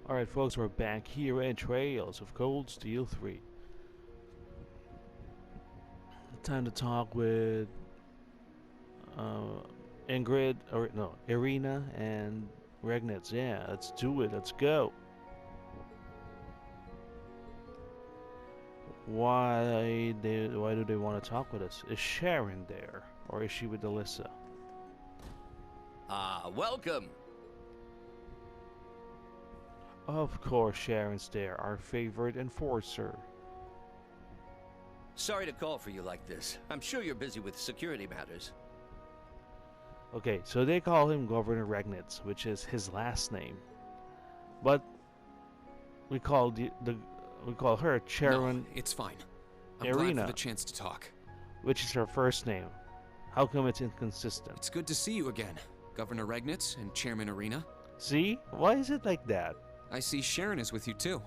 Alright folks, we're back here in Trails of Cold Steel 3. Time to talk with uh, Ingrid, or no, Irina and Regnitz. Yeah, let's do it, let's go. Why do they want to talk with us? Is Sharon there? Or is she with Alyssa? Welcome! Of course Sharon's there, our favorite enforcer. Sorry to call for you like this. I'm sure you're busy with security matters. Okay, so they call him Governor Regnitz, which is his last name. But we call we call her Sharon. No, it's fine. I'm glad Irina, for the chance to talk. which is her first name. How come it's inconsistent? It's good to see you again, Governor Regnitz and Chairman Irina. See? Why is it like that? I see Sharon is with you too.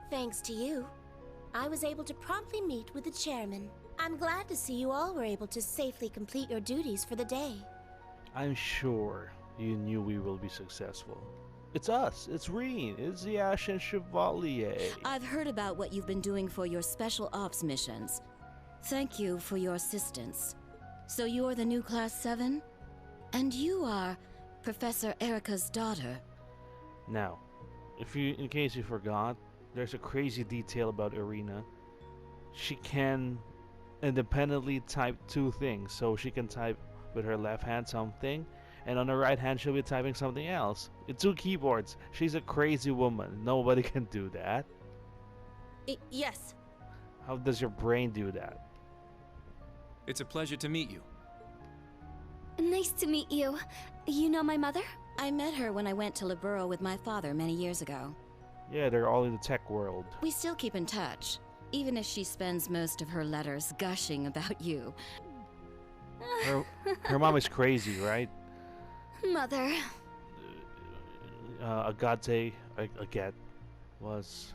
Thanks to you, I was able to promptly meet with the chairman. I'm glad to see you all were able to safely complete your duties for the day. I'm sure you knew we will be successful. It's us. It's Reen. It's the Ashen Chevalier. I've heard about what you've been doing for your special ops missions. Thank you for your assistance. So you're the new Class 7? And you are Professor Erica's daughter. Now, in case you forgot, there's a crazy detail about Irina. She can independently type two things. So she can type with her left hand something, and on her right hand she'll be typing something else. With two keyboards. She's a crazy woman. Nobody can do that. Yes. How does your brain do that? It's a pleasure to meet you. Nice to meet you. You know my mother? I met her when I went to Libero with my father many years ago. Yeah, they're all in the tech world. We still keep in touch, even if she spends most of her letters gushing about you. Her mom is crazy, right? Mother. Agate, Agat, was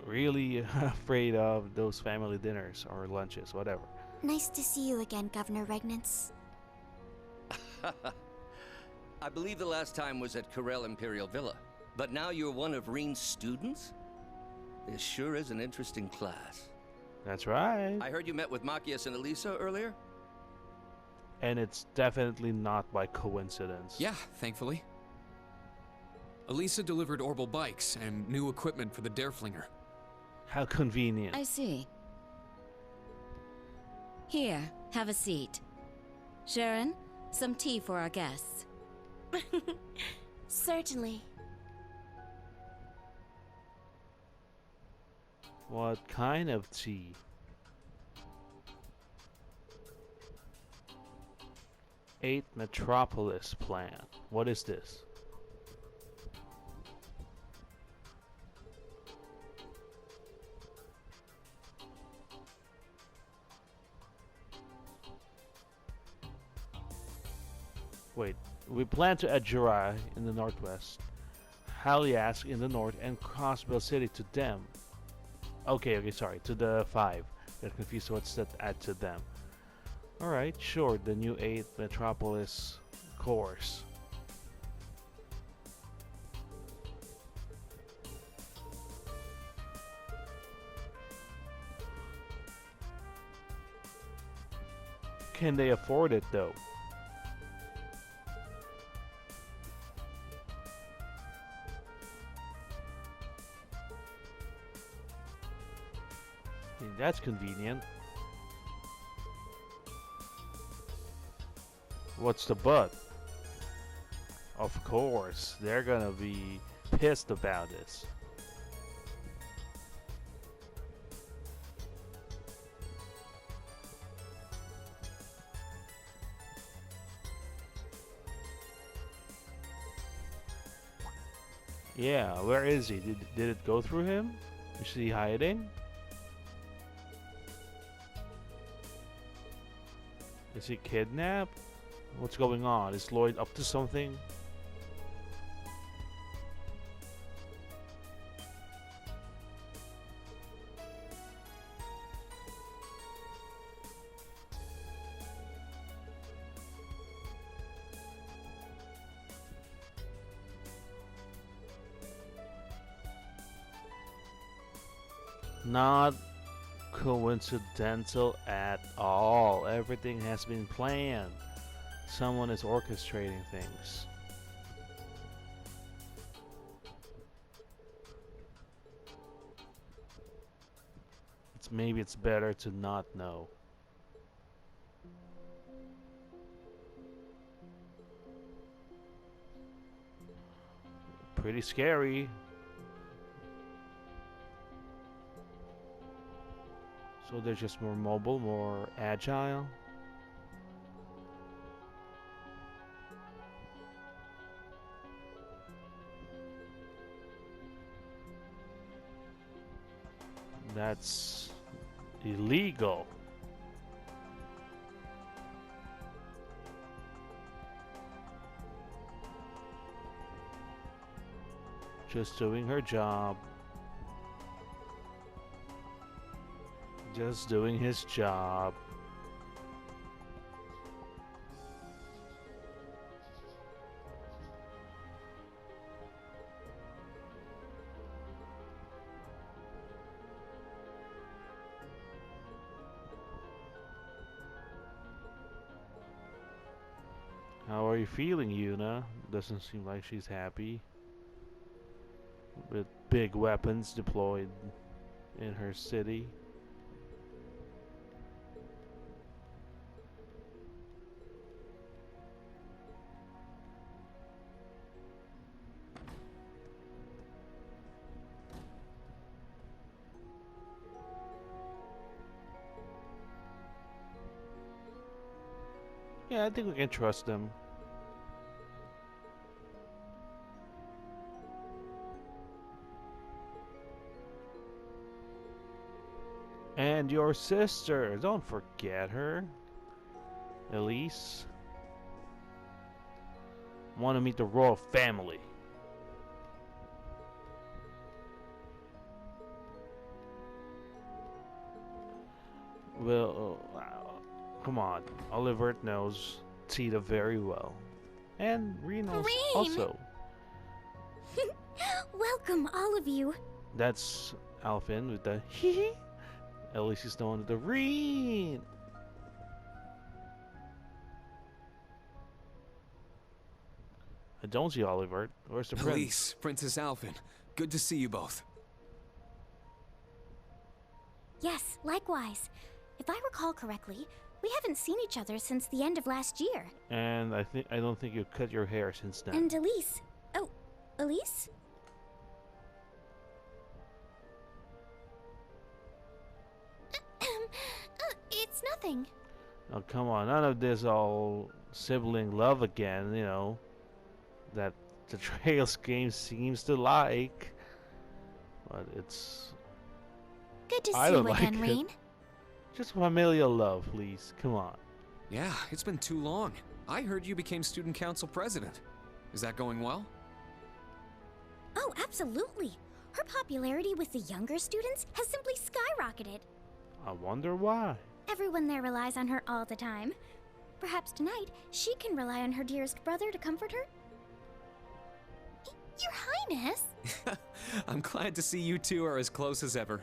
really afraid of those family dinners or lunches, whatever. Nice to see you again, Governor Regnitz. I believe the last time was at Corel Imperial Villa. But now you're one of Reen's students? This sure is an interesting class. That's right. I heard you met with Machias and Elisa earlier? And it's definitely not by coincidence. Yeah, thankfully. Elisa delivered Orbital bikes and new equipment for the Dareflinger. How convenient. I see. Here, have a seat. Sharon, some tea for our guests. Certainly. What kind of tea? Eighth Metropolis Plan. What is this? Wait, we plan to add Jirai in the northwest, Haliask in the north, and Crossbell City to them. Okay, sorry, to the 5. Got confused what's that add to them. Alright, sure, the new 8th Metropolis course. Can they afford it though? That's convenient. What's the but? Of course, they're gonna be pissed about this. Yeah, where is he? Did it go through him? Is he hiding? Is he kidnapped? What's going on? Is Lloyd up to something? Not coincidental at all. Everything has been planned. Someone is orchestrating things. Maybe it's better to not know. Pretty scary. So they're just more mobile, more agile. That's illegal. Just doing her job. Just doing his job. How are you feeling, Yuna? Doesn't seem like she's happy. With big weapons deployed in her city. Yeah, I think we can trust them. And your sister, don't forget her. Elise. Want to meet the royal family. Well, come on. Oliver knows Tita very well. And Rean also. Welcome, all of you. That's Alphen with the hee hee. Elise is the one with the Rean. I don't see Oliver. Where's the prince? Elise, Princess Alphen. Good to see you both. Yes, likewise. If I recall correctly, we haven't seen each other since the end of last year. And I don't think you cut your hair since then. And Elise. Oh, Elise? It's nothing. Oh, come on. None of this all sibling love again, you know. That the Trails game seems to like. But it's... Good to I see don't you like again, it. Rean. Just familial love, please. Come on. Yeah, it's been too long. I heard you became student council president. Is that going well? Oh, absolutely. Her popularity with the younger students has simply skyrocketed. I wonder why. Everyone there relies on her all the time. Perhaps tonight, she can rely on her dearest brother to comfort her? Your Highness! I'm glad to see you two are as close as ever.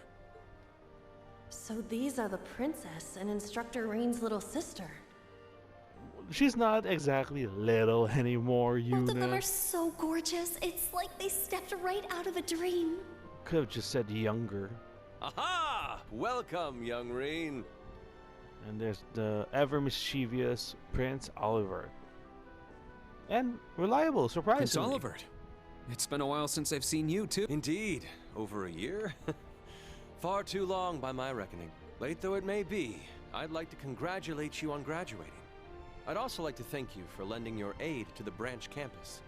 So these are the princess and Instructor Rean's little sister. She's not exactly little anymore, Both of them are Yuna. so gorgeous. It's like they stepped right out of a dream. Could have just said younger. Aha! Welcome, young Rean. And there's the ever mischievous Prince Oliver. And reliable, surprisingly. Prince Oliver. It's been a while since I've seen you too. Indeed, over a year? Far too long by my reckoning. Late though it may be, I'd like to congratulate you on graduating. I'd also like to thank you for lending your aid to the branch campus.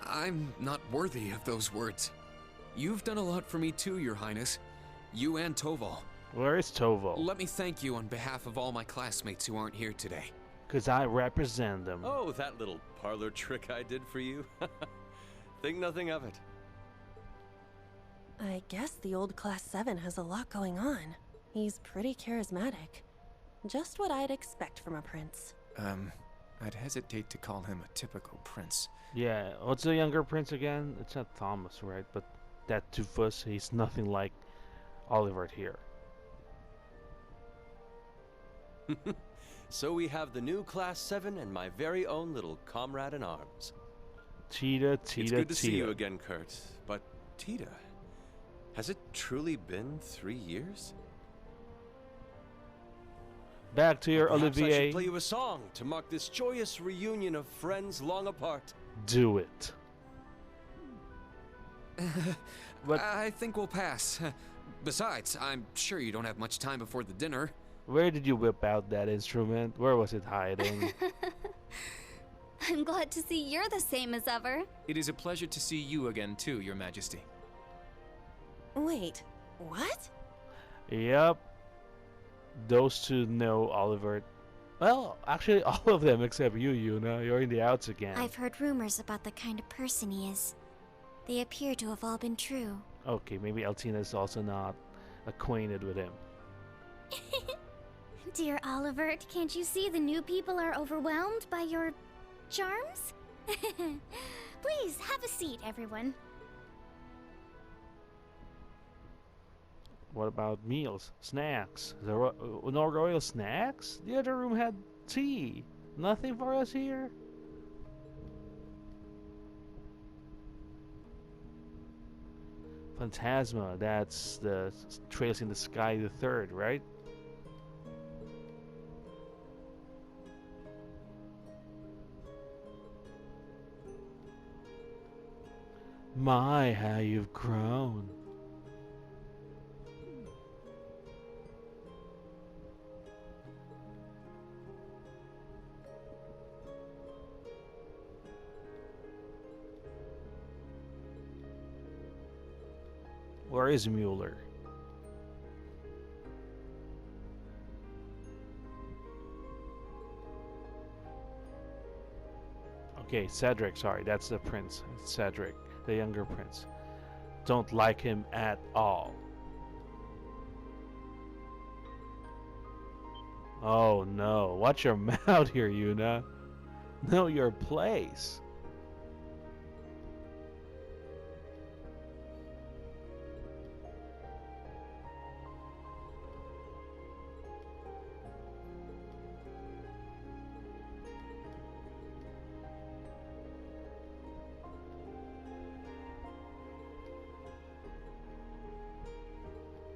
I'm not worthy of those words. You've done a lot for me too, Your Highness. You and Toval. Where is Tovo? Let me thank you on behalf of all my classmates who aren't here today. Because I represent them. Oh, that little parlor trick I did for you? Think nothing of it. I guess the old Class 7 has a lot going on. He's pretty charismatic. Just what I'd expect from a prince. I'd hesitate to call him a typical prince. Yeah, what's the younger prince again? It's not Thomas, right? But That Tufus, he's nothing like Oliver here. So we have the new Class 7 and my very own little comrade in arms. Tita, It's Tita, good to see you Tita. again, Kurt. But Tita, has it truly been 3 years? Back to your Perhaps I Olivier. should play you a song to mark this joyous reunion of friends long apart. Do it. But I think we'll pass. Besides, I'm sure you don't have much time before the dinner. where did you whip out that instrument? Where was it hiding? I'm glad to see you're the same as ever. It is a pleasure to see you again, too, Your Majesty. Wait, what? Yep. Those two know Oliver. Well, actually, all of them except you, Yuna. You're in the outs again. I've heard rumors about the kind of person he is. They appear to have all been true. Okay, maybe Altina is also not acquainted with him. Dear Oliver, can't you see the new people are overwhelmed by your charms? Please, have a seat, everyone. What about meals? Snacks? No royal snacks? The other room had tea. Nothing for us here? Phantasma, that's the Trails in the Sky the Third, right? My, how you've grown. Where is Mueller? Okay, Cedric, sorry, that's the prince. Cedric, the younger prince. Don't like him at all. Oh no, watch your mouth here, Yuna. Know your place.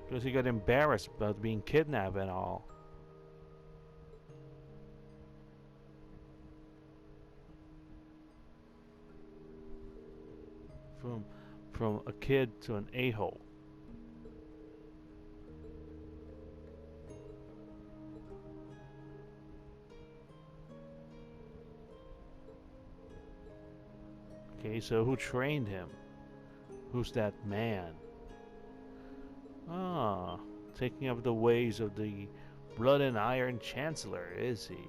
Because he got embarrassed about being kidnapped and all. From a kid to an a-hole. Okay, so who trained him? Who's that man? Ah, taking up the ways of the Blood and Iron Chancellor, is he?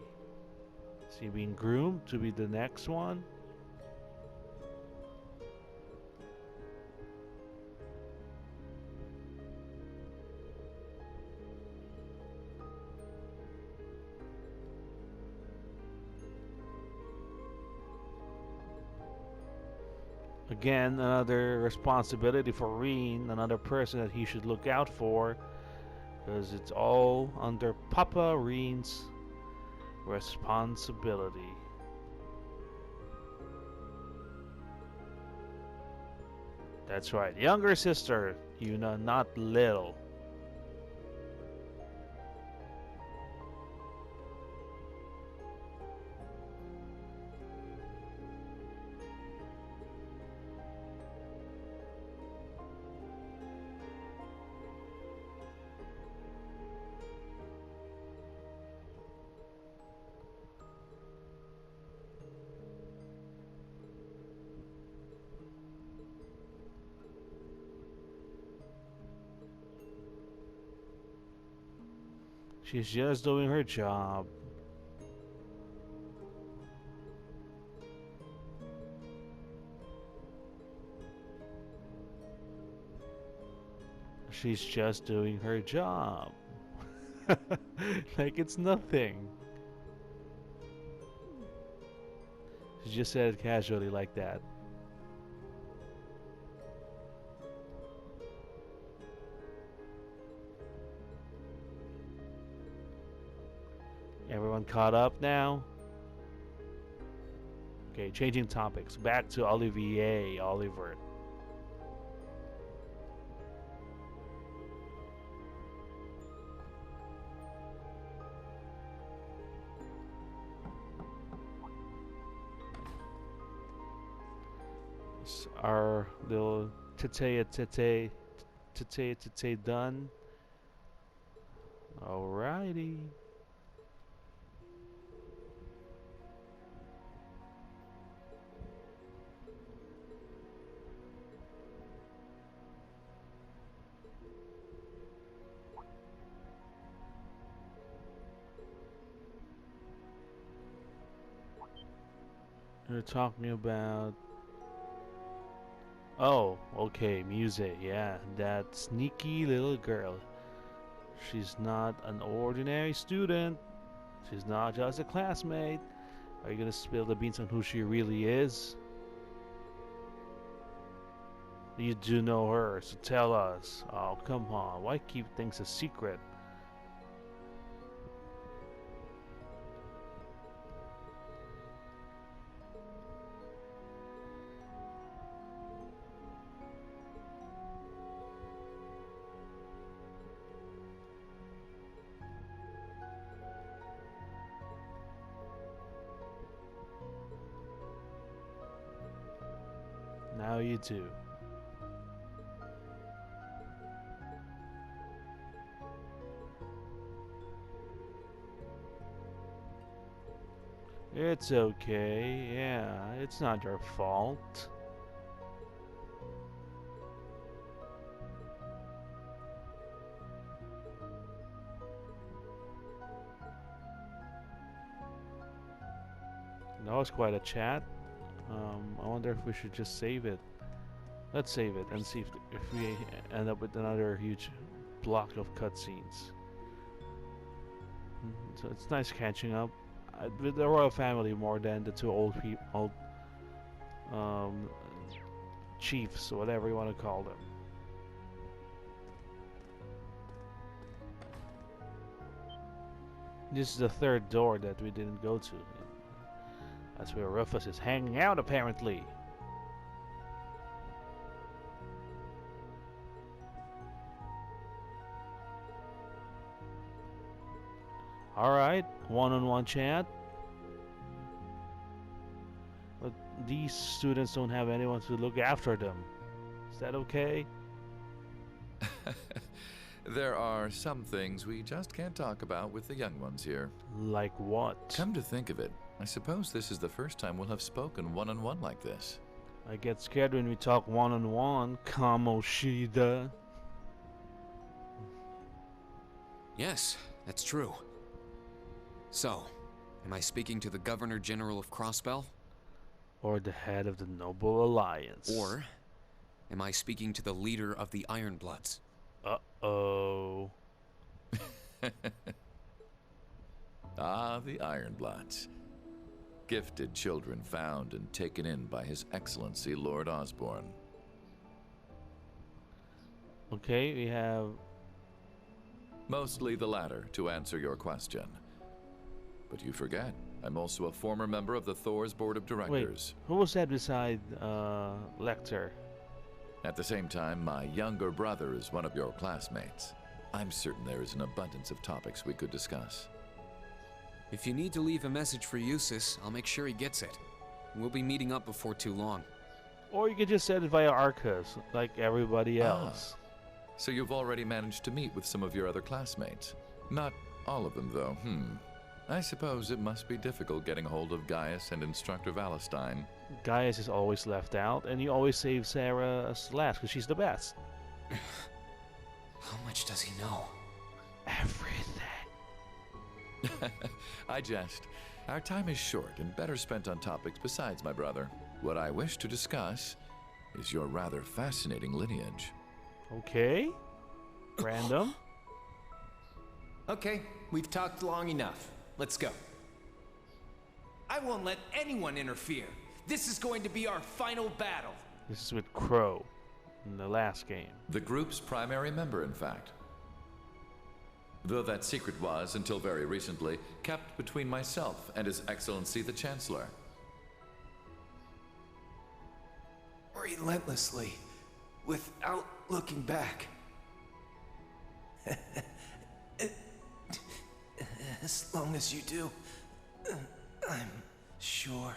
Is he being groomed to be the next one? Again, another responsibility for Reen, another person that he should look out for, because it's all under Papa Reen's responsibility. That's right, younger sister, Yuna, not little. She's just doing her job. She's just doing her job. Like it's nothing. She just said it casually like that. Everyone caught up now? Okay, changing topics. Back to Oliver. Is our little tete done? Alrighty. We're talking about... Oh, okay, Muse, yeah, that sneaky little girl. She's not an ordinary student. She's not just a classmate. Are you gonna spill the beans on who she really is? You do know her, so tell us. Oh, come on, why keep things a secret? Now you do. It's okay, yeah, it's not your fault. That was quite a chat. I wonder if we should just save it. Let's save it and see if we end up with another huge block of cutscenes. So it's nice catching up with the royal family more than the two old chiefs, or whatever you want to call them. This is the third door that we didn't go to. That's where Rufus is hanging out, apparently. Alright, one-on-one chat. But these students don't have anyone to look after them. Is that okay? There are some things we just can't talk about with the young ones here. Like what? Come to think of it, I suppose this is the first time we'll have spoken one-on-one like this. I get scared when we talk one-on-one, Kamoshida. Yes, that's true. So, am I speaking to the Governor General of Crossbell? Or the head of the Noble Alliance. Or am I speaking to the leader of the Ironbloods? Uh-oh. Ah, the Ironbloods. Gifted children found and taken in by His Excellency Lord Osborne. Okay, we have... Mostly the latter, to answer your question. But you forget, I'm also a former member of the Thor's Board of Directors. Wait, who was that beside Lecter? At the same time, my younger brother is one of your classmates. I'm certain there is an abundance of topics we could discuss. If you need to leave a message for Eustace, I'll make sure he gets it. We'll be meeting up before too long. Or you could just send it via Arcus, like everybody else. So you've already managed to meet with some of your other classmates. Not all of them, though. I suppose it must be difficult getting hold of Gaius and Instructor Valestein. Gaius is always left out, and you always save Sarah as last, because she's the best. How much does he know? Everything. I jest. Our time is short and better spent on topics besides my brother. What I wish to discuss is your rather fascinating lineage. Okay. Random. Okay, we've talked long enough. Let's go. I won't let anyone interfere. This is going to be our final battle. This is with Crow in the last game. The group's primary member, in fact. Though that secret was, until very recently, kept between myself and His Excellency the Chancellor. Relentlessly, without looking back. As long as you do, I'm sure.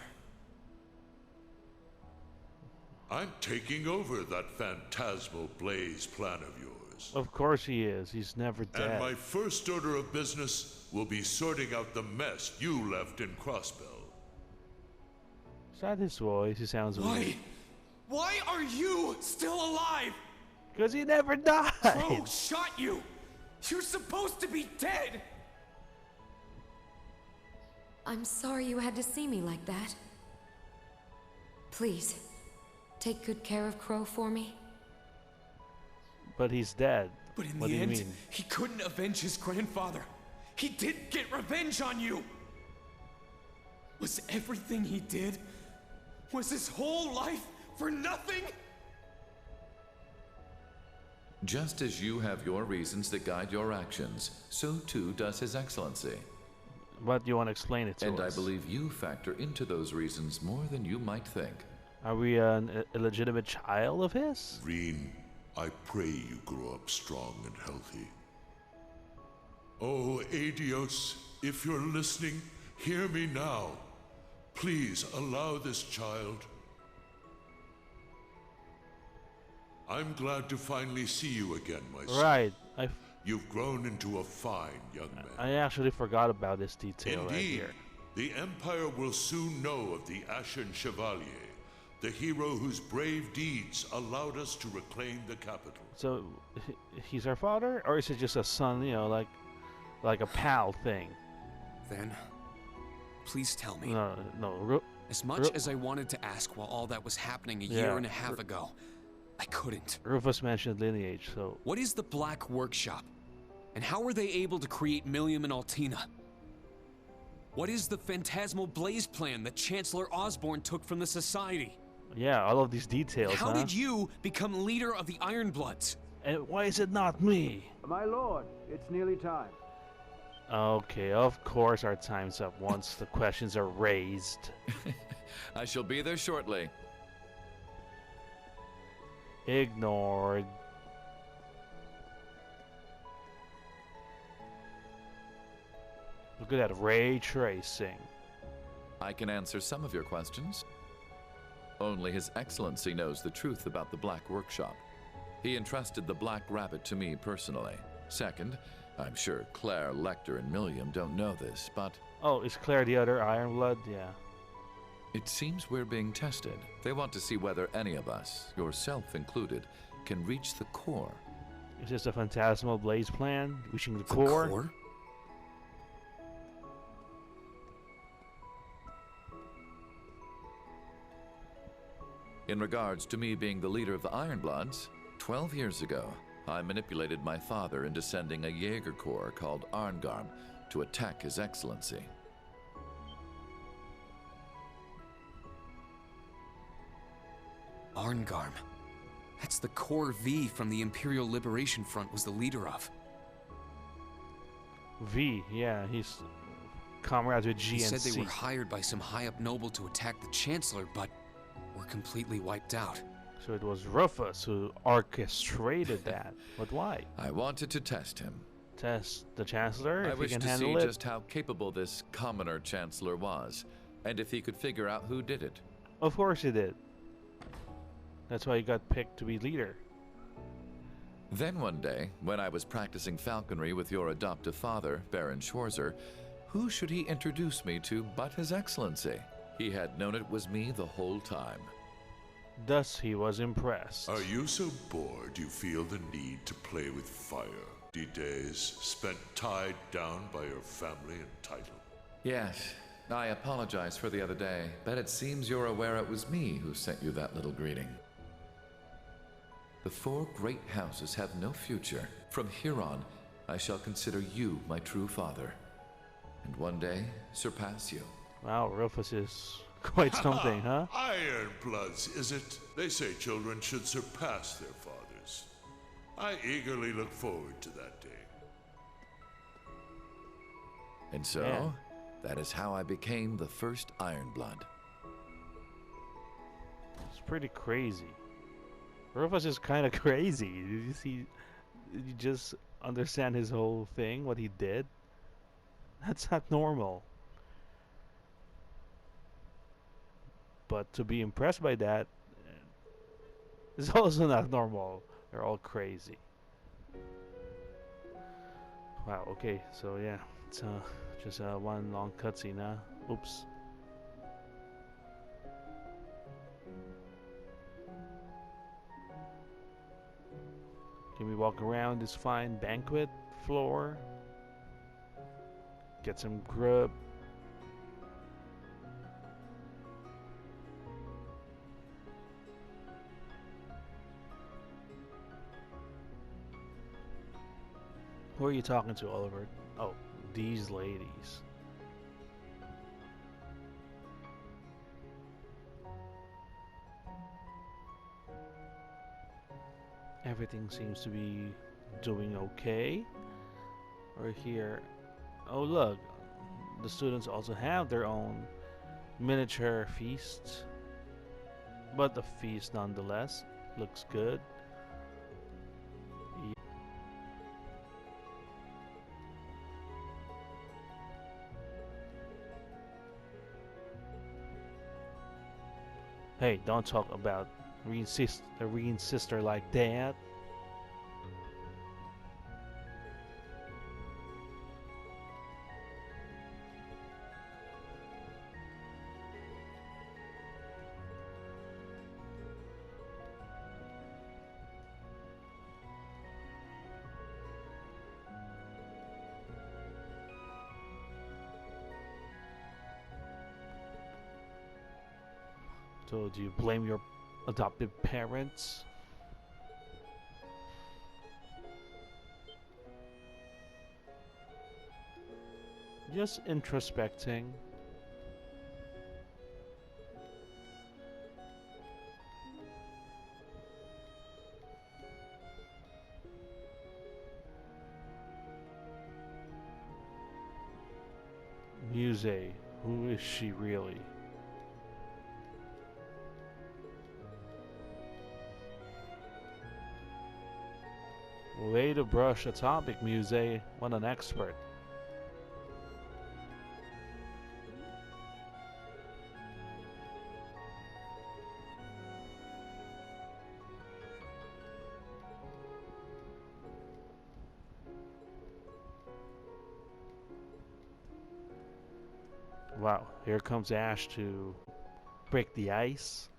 I'm taking over that phantasmal blaze plan of yours. Of course he is. He's never dead. And my first order of business will be sorting out the mess you left in Crossbell. Is that his voice? He sounds weird. Why are you still alive? Because he never died. Crow shot you. You're supposed to be dead. I'm sorry you had to see me like that. Please, take good care of Crow for me. But he's dead. But in What the do you end, mean? he couldn't avenge his grandfather. He did get revenge on you. Was everything he did? Was his whole life for nothing? Just as you have your reasons that guide your actions, so too does His Excellency. But you want to explain it to And us. I believe you factor into those reasons more than you might think. Are we an illegitimate child of his? Reen, I pray you grow up strong and healthy. Oh, Adios, if you're listening, hear me now. Please allow this child. I'm glad to finally see you again, my son. Right. You've grown into a fine young man. I actually forgot about this detail right Indeed, here. the Empire will soon know of the Ashen Chevalier, the hero whose brave deeds allowed us to reclaim the capital. So, he's our father? Or is it just a son, you know, like a pal thing? Then, please tell me. No. As much as I wanted to ask while all that was happening a year and a half ago, I couldn't. Rufus mentioned lineage, so... What is the Black Workshop? And how were they able to create Millium and Altina? What is the phantasmal blaze plan that Chancellor Osborn took from the Society? Yeah, all of these details, How did you become leader of the Ironbloods? And why is it not me? My lord, it's nearly time. Okay, of course our time's up once the questions are raised. I shall be there shortly. Ignored. Look at that ray tracing. I can answer some of your questions. Only His Excellency knows the truth about the Black Workshop. He entrusted the Black Rabbit to me personally. Second, I'm sure Claire, Lecter, and Millium don't know this, but... Oh, is Claire the other Ironblood? Yeah. It seems we're being tested. They want to see whether any of us, yourself included, can reach the core. Is this a phantasmal blaze plan? Reaching the The core? core? In regards to me being the leader of the Ironbloods, 12 years ago, I manipulated my father into sending a Jaeger Corps called Arngarm to attack His Excellency. Arngarm. That's the Corps V from the Imperial Liberation Front was the leader of. V, yeah, he's comrades with G He and said they C. were hired by some high-up noble to attack the Chancellor, but were completely wiped out. So it was Rufus who orchestrated that. But why? I wanted to test him. Test the Chancellor I if he wished can to handle see it? just how capable this commoner Chancellor was, and if he could figure out who did it. Of course he did. That's why he got picked to be leader. Then one day, when I was practicing falconry with your adoptive father, Baron Schwarzer, who should he introduce me to but His Excellency? He had known it was me the whole time. Thus he was impressed. Are you so bored you feel the need to play with fire? Days spent tied down by your family and title? Yes, I apologize for the other day, but it seems you're aware it was me who sent you that little greeting. The 4 great houses have no future. From here on, I shall consider you my true father, and one day surpass you. Wow, Rufus is quite something, huh? Ironbloods, is it? They say children should surpass their fathers. I eagerly look forward to that day. And so, Yeah. that is how I became the first Ironblood. It's pretty crazy. Rufus is kind of crazy. Did you see? Did you just understand his whole thing? What he did? That's not normal. But to be impressed by that is also not normal. They're all crazy. Wow. Okay. So yeah, it's just one long cutscene. Oops. Can we walk around this fine banquet floor? Get some grub. Who are you talking to, Oliver? Oh, these ladies. Everything seems to be doing okay. We're here. Oh look, the students also have their own miniature feast. But the feast nonetheless looks good. Hey, don't talk about Reen's sister like that. So, do you blame your adopted parents? Just introspecting. Muse, who is she really? Way to brush a topic, Muse. What an expert. Wow, here comes Ash to break the ice.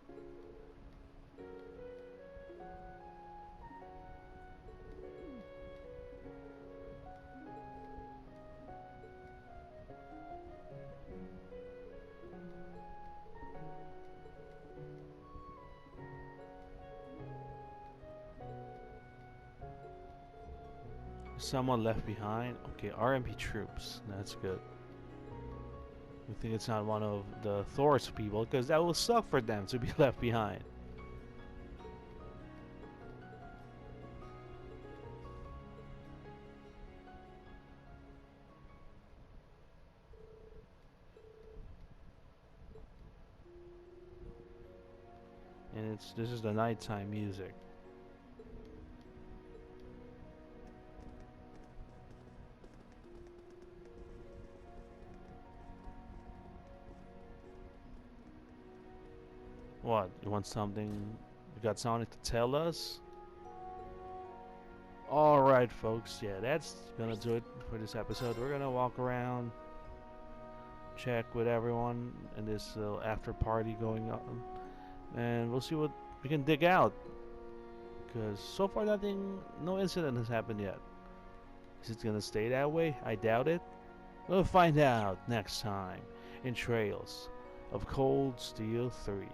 Someone left behind. Okay, RMP troops. That's good. I think it's not one of the Thor's people, because that will suck for them to be left behind. And this is the nighttime music. What? You want something? You got something to tell us? Alright, folks. Yeah, that's gonna do it for this episode. We're gonna walk around, check with everyone in this little after party going on, and we'll see what we can dig out. Because so far, no incident has happened yet. Is it gonna stay that way? I doubt it. We'll find out next time in Trails of Cold Steel 3.